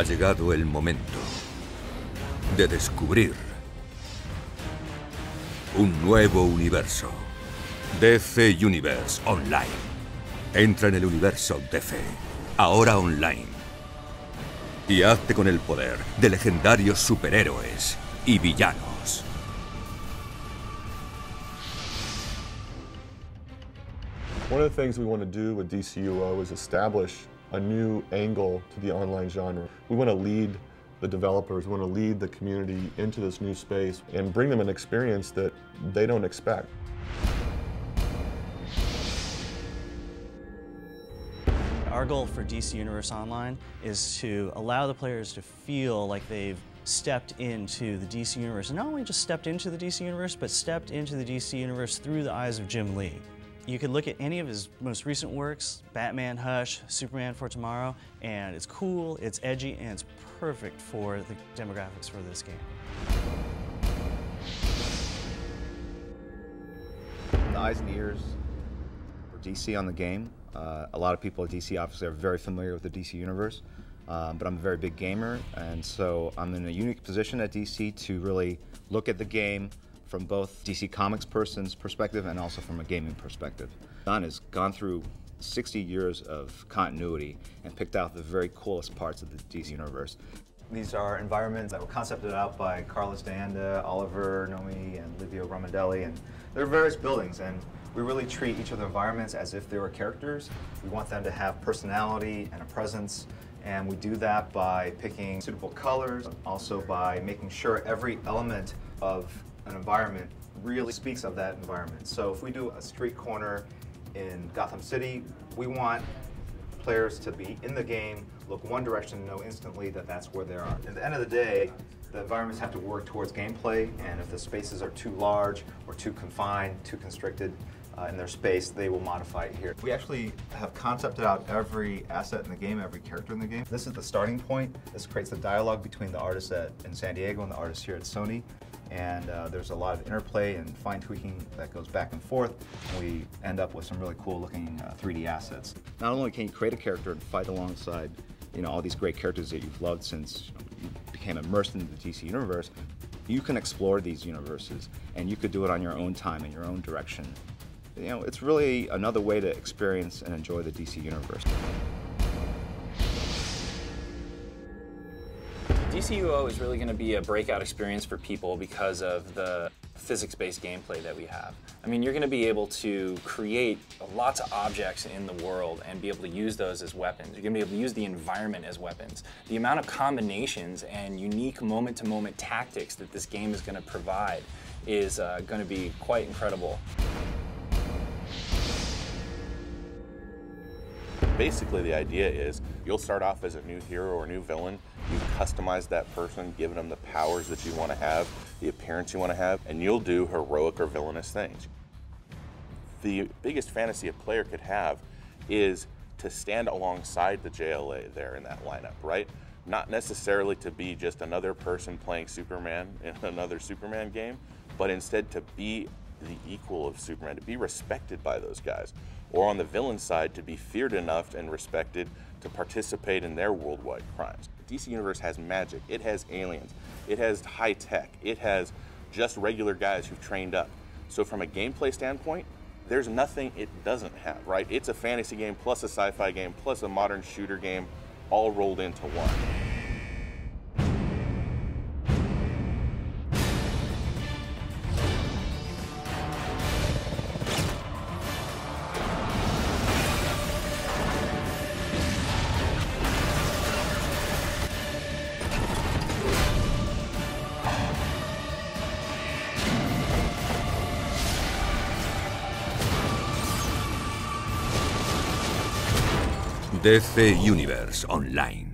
Ha llegado el momento de descubrir un nuevo universo. DC Universe Online. Entra en el universo DC, ahora online. Y hazte con el poder de legendarios superhéroes y villanos. One of the things we want to do with Dcuo is establish a new angle to the online genre. We want to lead the developers, we want to lead the community into this new space and bring them an experience that they don't expect. Our goal for DC Universe Online is to allow the players to feel like they've stepped into the DC Universe. And not only just stepped into the DC Universe, but stepped into the DC Universe through the eyes of Jim Lee. You could look at any of his most recent works, Batman, Hush, Superman for Tomorrow, and it's cool, it's edgy, and it's perfect for the demographics for this game. The eyes and ears for DC on the game. A lot of people at DC obviously are very familiar with the DC Universe, but I'm a very big gamer, and so I'm in a unique position at DC to really look at the game from both DC Comics person's perspective and also from a gaming perspective. Don has gone through 60 years of continuity and picked out the very coolest parts of the DC Universe. These are environments that were concepted out by Carlos D'Anda, Oliver Nomi, and Livio Ramondelli, and there are various buildings, and we really treat each of the environments as if they were characters. We want them to have personality and a presence, and we do that by picking suitable colors, also by making sure every element of an environment really speaks of that environment. So if we do a street corner in Gotham City, we want players to be in the game, look one direction and know instantly that that's where they are. At the end of the day, the environments have to work towards gameplay, and if the spaces are too large or too confined, too constricted in their space, they will modify it here. We actually have concepted out every asset in the game, every character in the game. This is the starting point. This creates the dialogue between the artists in San Diego and the artists here at Sony. And there's a lot of interplay and fine tweaking that goes back and forth. And we end up with some really cool looking 3D assets. Not only can you create a character and fight alongside all these great characters that you've loved since you became immersed into the DC Universe, you can explore these universes and you could do it on your own time in your own direction. It's really another way to experience and enjoy the DC Universe. Dcuo is really going to be a breakout experience for people because of the physics-based gameplay that we have. I mean, you're going to be able to create lots of objects in the world and be able to use those as weapons. You're going to be able to use the environment as weapons. The amount of combinations and unique moment-to-moment tactics that this game is going to provide is going to be quite incredible. Basically, the idea is you'll start off as a new hero or a new villain. You customize that person, giving them the powers that you want to have, the appearance you want to have, and you'll do heroic or villainous things. The biggest fantasy a player could have is to stand alongside the JLA there in that lineup, right? Not necessarily to be just another person playing Superman in another Superman game, but instead to be the equal of Superman, to be respected by those guys. Or on the villain side, to be feared enough and respected to participate in their worldwide crimes. The DC Universe has magic, it has aliens, it has high tech, it has just regular guys who've trained up. So from a gameplay standpoint, there's nothing it doesn't have, right? It's a fantasy game plus a sci-fi game plus a modern shooter game all rolled into one. DC Universe Online.